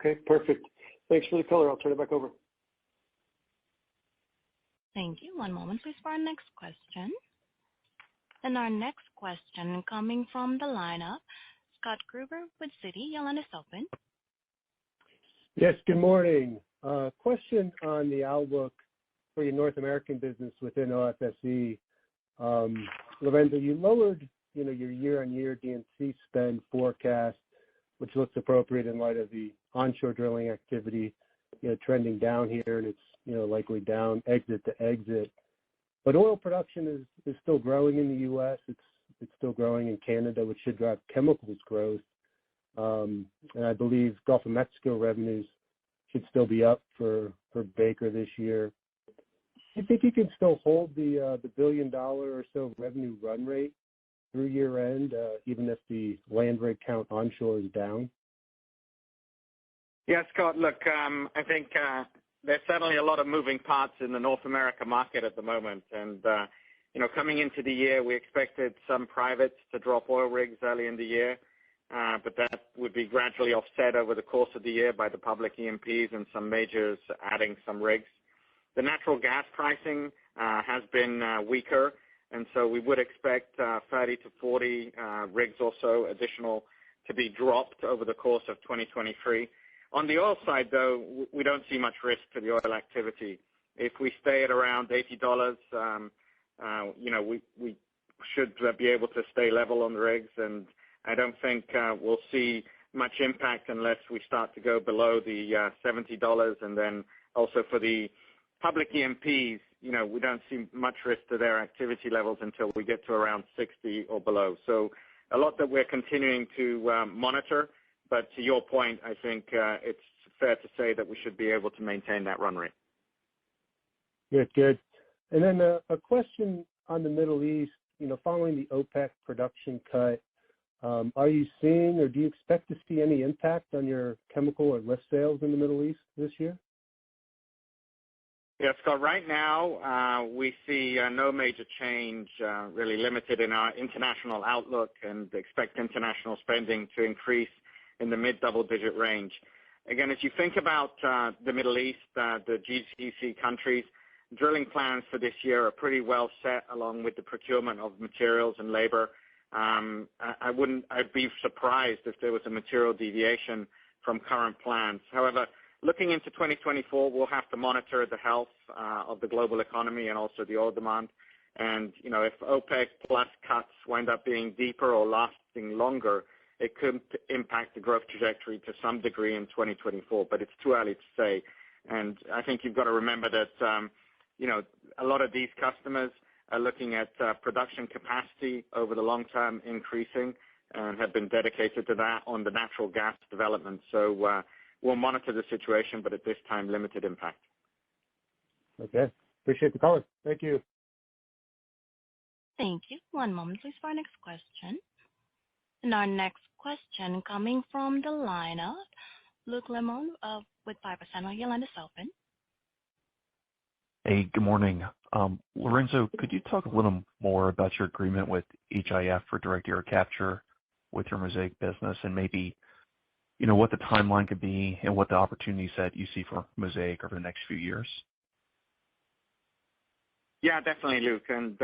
Okay, perfect. Thanks for the color. I'll turn it back over. Thank you. One moment, please, for our next question. And our next question coming from the lineup, Scott Gruber with Citi. Your line is open. Yes, good morning. Question on the outlook for your North American business within OFSE. Lorenzo, you lowered, your year-on-year D&C spend forecast, which looks appropriate in light of the onshore drilling activity, trending down here, and it's, likely down exit to exit. But oil production is still growing in the U.S. It's still growing in Canada, which should drive chemicals growth. And I believe Gulf of Mexico revenues should still be up for Baker this year. Do you think you can still hold the $1 billion or so revenue run rate through year end, even if the land rig count onshore is down? Yeah, Scott, look, I think there's certainly a lot of moving parts in the North America market at the moment. And, coming into the year, we expected some privates to drop oil rigs early in the year, but that would be gradually offset over the course of the year by the public E&Ps and some majors adding some rigs. The natural gas pricing has been weaker, and so we would expect 30 to 40 rigs or so additional to be dropped over the course of 2023. On the oil side, though, we don't see much risk to the oil activity. If we stay at around $80, we should be able to stay level on the rigs, and I don't think we'll see much impact unless we start to go below the $70. And then also for the public E&Ps, we don't see much risk to their activity levels until we get to around 60 or below. So a lot that we're continuing to monitor. But to your point, I think it's fair to say that we should be able to maintain that run rate. Good. And then a question on the Middle East, following the OPEC production cut, are you seeing or do you expect to see any impact on your chemical or lift sales in the Middle East this year? Yeah, Scott, right now we see no major change, really limited in our international outlook, and expect international spending to increase in the mid-double-digit range. Again, as you think about the Middle East, the GCC countries, drilling plans for this year are pretty well set, along with the procurement of materials and labor. I'd be surprised if there was a material deviation from current plans. However, looking into 2024, we'll have to monitor the health of the global economy and also the oil demand. And, if OPEC plus cuts wind up being deeper or lasting longer, it could impact the growth trajectory to some degree in 2024, but it's too early to say. And I think you've got to remember that, a lot of these customers are looking at production capacity over the long term increasing and have been dedicated to that on the natural gas development. So we'll monitor the situation, but at this time, limited impact. Okay. Appreciate the call. Thank you. Thank you. One moment, please, for our next question. And our next question coming from the line of Luke Lemoine with Piper Sandler. Your line is open. Hey, good morning. Lorenzo, could you talk a little more about your agreement with HIF for direct air capture with your Mosaic business, and maybe, what the timeline could be and what the opportunity set you see for Mosaic over the next few years? Yeah, definitely, Luke. And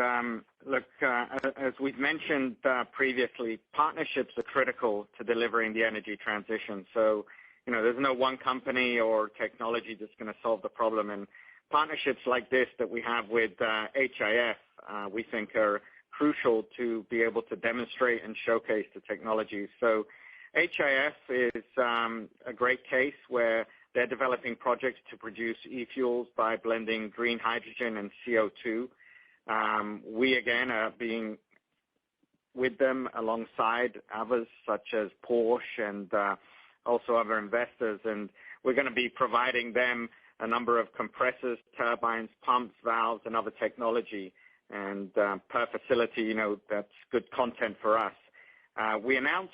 look, as we've mentioned previously, partnerships are critical to delivering the energy transition. So, there's no one company or technology that's going to solve the problem. And partnerships like this that we have with HIF, we think are crucial to be able to demonstrate and showcase the technology. So HIF is a great case where they're developing projects to produce e-fuels by blending green hydrogen and CO2. We, again, are being with them alongside others such as Porsche and also other investors. And we're going to be providing them a number of compressors, turbines, pumps, valves, and other technology. And per facility, that's good content for us. We announced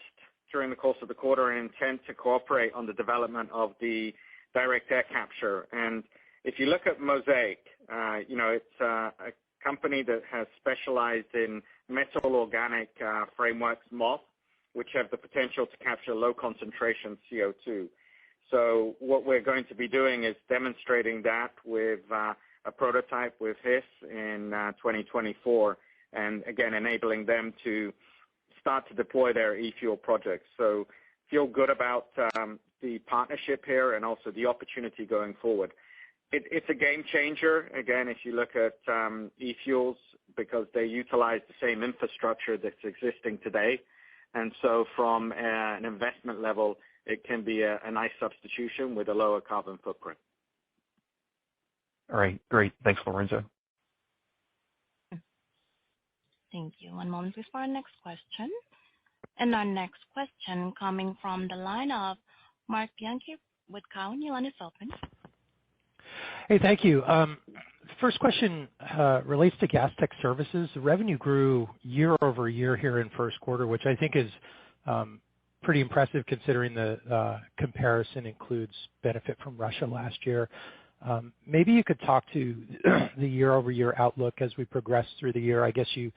during the course of the quarter an intent to cooperate on the development of the direct air capture. And if you look at Mosaic, it's a company that has specialized in metal organic frameworks, MOF, which have the potential to capture low concentration CO2. So what we're going to be doing is demonstrating that with a prototype with Hughes in 2024, and again, enabling them to start to deploy their e-fuel projects. So feel good about the partnership here and also the opportunity going forward. It's a game changer, again, if you look at e-fuels, because they utilize the same infrastructure that's existing today. And so from an investment level, it can be a nice substitution with a lower carbon footprint. All right, great. Thanks, Lorenzo. Thank you. One moment please for our next question. And our next question coming from the line of Mark Bianchi with Cowen. Your line is open. Hey, thank you. First question relates to gas tech services. The revenue grew year over year here in first quarter, which I think is pretty impressive considering the comparison includes benefit from Russia last year. Maybe you could talk to the year over year outlook as we progress through the year. I guess you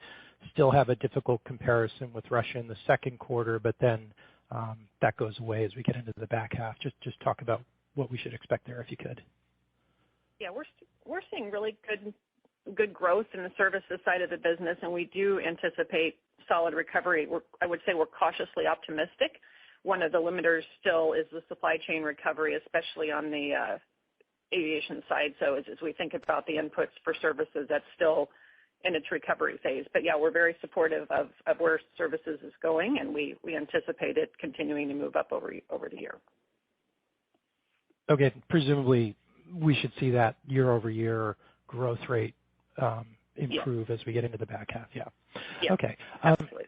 still have a difficult comparison with Russia in the second quarter, but then that goes away as we get into the back half. Just talk about what we should expect there if you could. Yeah, we're seeing really good growth in the services side of the business, and we do anticipate solid recovery. I would say we're cautiously optimistic. One of the limiters still is the supply chain recovery, especially on the aviation side. So as we think about the inputs for services, that's still in its recovery phase. But yeah, we're very supportive of where services is going, and we anticipate it continuing to move up over the year. Okay, presumably we should see that year over year growth rate improve as we get into the back half. Yeah. Okay. Absolutely.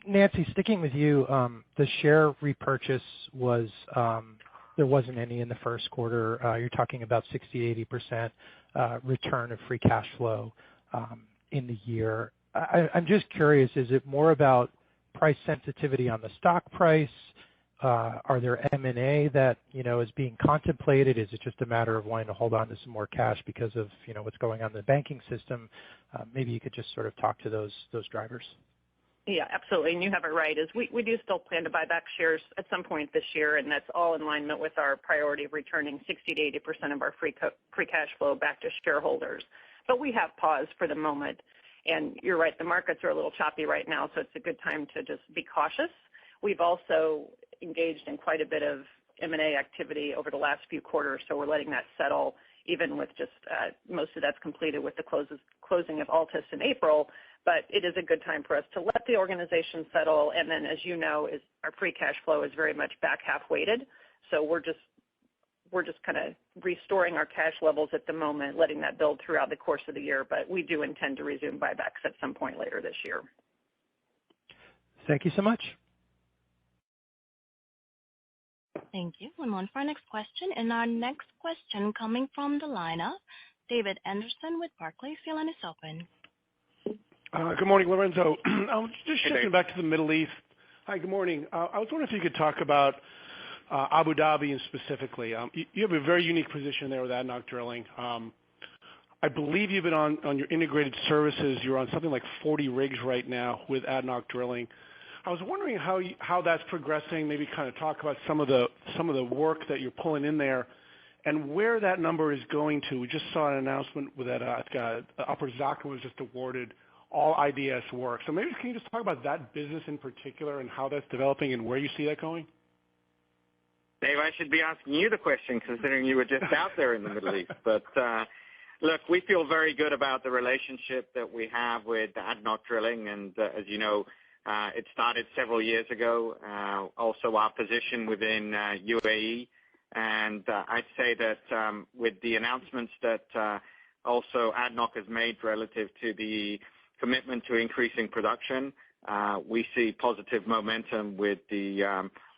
Nancy, sticking with you, the share repurchase was there wasn't any in the first quarter. You're talking about 60-80% return of free cash flow in the year. I'm just curious, is it more about price sensitivity on the stock price? Are there M&A that is being contemplated? Is it just a matter of wanting to hold on to some more cash because of what's going on in the banking system? Maybe you could just sort of talk to those drivers. Yeah, absolutely. And you have it right. We do still plan to buy back shares at some point this year, and that's all in alignment with our priority of returning 60 to 80% of our free cash flow back to shareholders. But we have paused for the moment. And you're right, the markets are a little choppy right now, so it's a good time to just be cautious. We've also engaged in quite a bit of M&A activity over the last few quarters, so we're letting that settle, even with just most of that's completed with the closing of Altus in April. But it is a good time for us to let the organization settle. And then, as you know, our free cash flow is very much back half weighted. So we're just kind of restoring our cash levels at the moment, letting that build throughout the course of the year. But we do intend to resume buybacks at some point later this year. Thank you so much. Thank you. One moment for our next question. And our next question coming from the line of David Anderson with Barclays. Your line is open. Good morning, Lorenzo. Just shifting back to the Middle East. Hi, good morning. I was wondering if you could talk about Abu Dhabi and specifically. You have a very unique position there with ADNOC Drilling. I believe you've been on your integrated services. You're on something like 40 rigs right now with ADNOC Drilling. I was wondering how that's progressing. Maybe kind of talk about some of the work that you're pulling in there, and where that number is going to. We just saw an announcement with that Upper Zakum was just awarded all IDS work. So maybe can you just talk about that business in particular and how that's developing and where you see that going? Dave, I should be asking you the question considering you were just out there in the Middle East. But look, we feel very good about the relationship that we have with ADNOC Drilling, and as you know, It started several years ago. Also our position within UAE. And I'd say that with the announcements that also ADNOC has made relative to the commitment to increasing production, we see positive momentum with the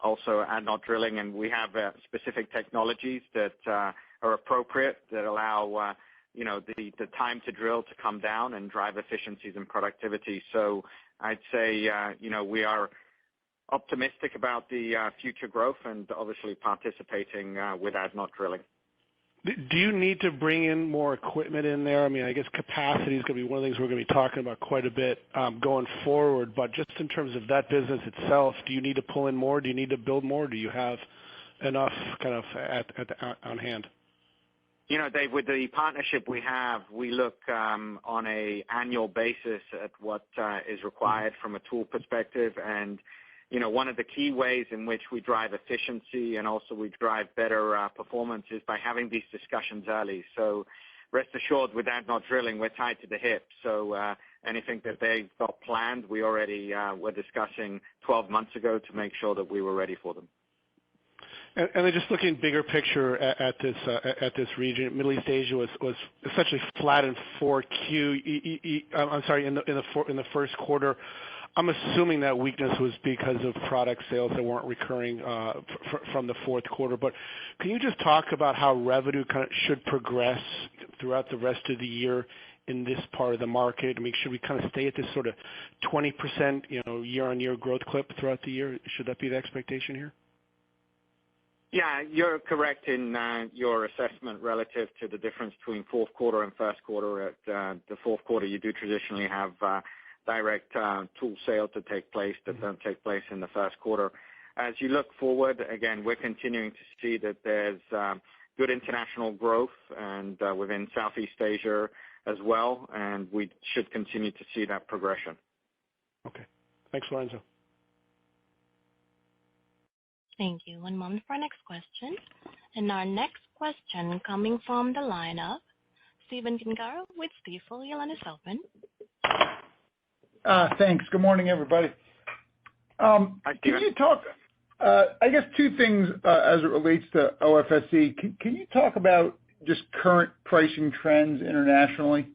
also ADNOC drilling, and we have specific technologies that are appropriate that allow the time to drill to come down and drive efficiencies and productivity. So I'd say we are optimistic about the future growth and obviously participating with ADNOC drilling. Do you need to bring in more equipment in there? I mean, I guess capacity is going to be one of the things we're going to be talking about quite a bit going forward. But just in terms of that business itself, do you need to pull in more? Do you need to build more? Do you have enough kind of on hand? Dave, with the partnership we have, we look on a annual basis at what is required from a tool perspective. And one of the key ways in which we drive efficiency and also we drive better performance is by having these discussions early. So rest assured, with ADNOC drilling, we're tied to the hip. So anything that they've got planned, we already were discussing 12 months ago to make sure that we were ready for them. And then just looking bigger picture at this region, Middle East Asia was essentially flat in 4Q. I'm sorry, in the first quarter. I'm assuming that weakness was because of product sales that weren't recurring from the fourth quarter. But can you just talk about how revenue kind of should progress throughout the rest of the year in this part of the market? I mean, should we kind of stay at this sort of 20% year-on-year growth clip throughout the year? Should that be the expectation here? Yeah, you're correct in your assessment relative to the difference between fourth quarter and first quarter. At the fourth quarter, you do traditionally have direct tool sale to take place that don't take place in the first quarter. As you look forward, again, we're continuing to see that there's good international growth and within Southeast Asia as well, and we should continue to see that progression. Okay. Thanks, Lorenzo. Thank you. One moment for our next question. And our next question coming from the line of Stephen Gengaro with Stifel. Your line is open. Thanks. Good morning, everybody. Can you talk, I guess, two things as it relates to OFSE. Can you talk about just current pricing trends internationally?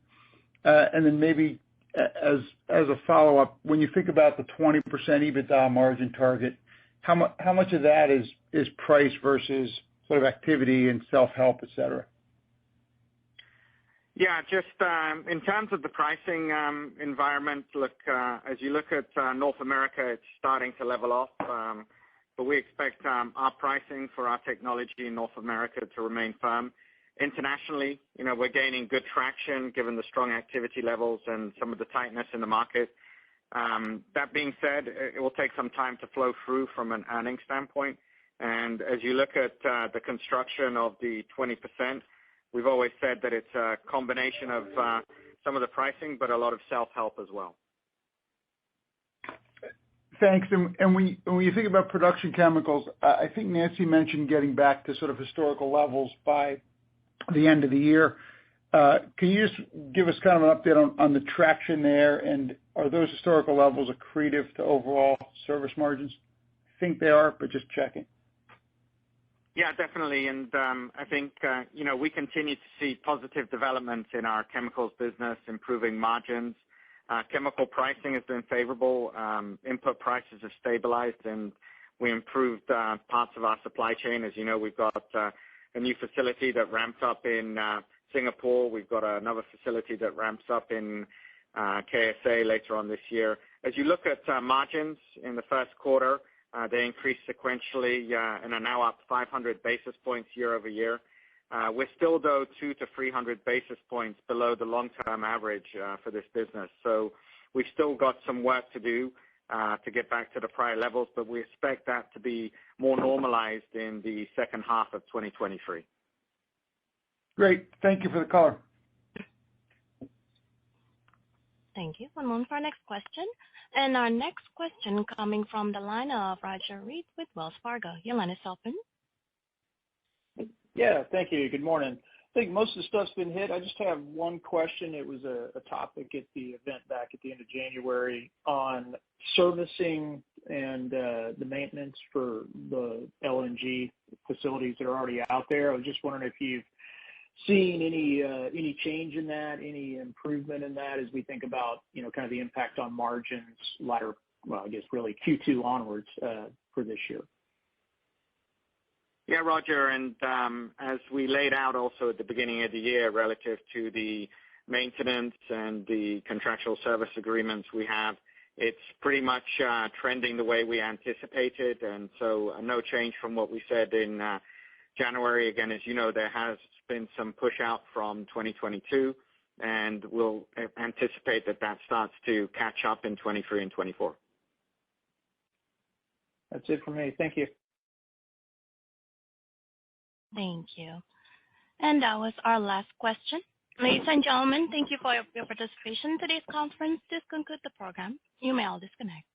And then maybe as a follow-up, when you think about the 20% EBITDA margin target, how much of that is price versus sort of activity and self-help, et cetera? Yeah, just in terms of the pricing environment, look, as you look at North America, it's starting to level off. But we expect our pricing for our technology in North America to remain firm. Internationally, we're gaining good traction given the strong activity levels and some of the tightness in the market. That being said, it will take some time to flow through from an earnings standpoint. And as you look at the construction of the 20%, we've always said that it's a combination of some of the pricing, but a lot of self-help as well. Thanks. And when you think about production chemicals, I think Nancy mentioned getting back to sort of historical levels by the end of the year. Can you just give us kind of an update on the traction there, and are those historical levels accretive to overall service margins? I think they are, but just checking. Yeah, definitely. And I think, we continue to see positive developments in our chemicals business, improving margins. Chemical pricing has been favorable. Input prices have stabilized, and we improved parts of our supply chain. As you know, we've got a new facility that ramped up in Singapore. We've got another facility that ramps up in KSA later on this year. As you look at margins in the first quarter, they increased sequentially and are now up 500 basis points year over year. We're still, though, 200 to 300 basis points below the long-term average for this business. So we've still got some work to do to get back to the prior levels, but we expect that to be more normalized in the second half of 2023. Great. Thank you for the color. Thank you. One moment for our next question. And our next question coming from the line of Roger Read with Wells Fargo. Your line is open. Yeah, thank you. Good morning. I think most of the stuff's been hit. I just have one question. It was a topic at the event back at the end of January on servicing and the maintenance for the LNG facilities that are already out there. I was just wondering if you've seen any change in that, any improvement in that as we think about, kind of the impact on margins latter, well, I guess really Q2 onwards for this year. Yeah, Roger, and as we laid out also at the beginning of the year relative to the maintenance and the contractual service agreements we have, it's pretty much trending the way we anticipated, and so no change from what we said in January. Again, as you know, there has been some push out from 2022, and we'll anticipate that starts to catch up in 23 and 24. That's it for me. Thank you. Thank you. And that was our last question. Ladies and gentlemen, thank you for your participation in today's conference. This concludes the program. You may all disconnect.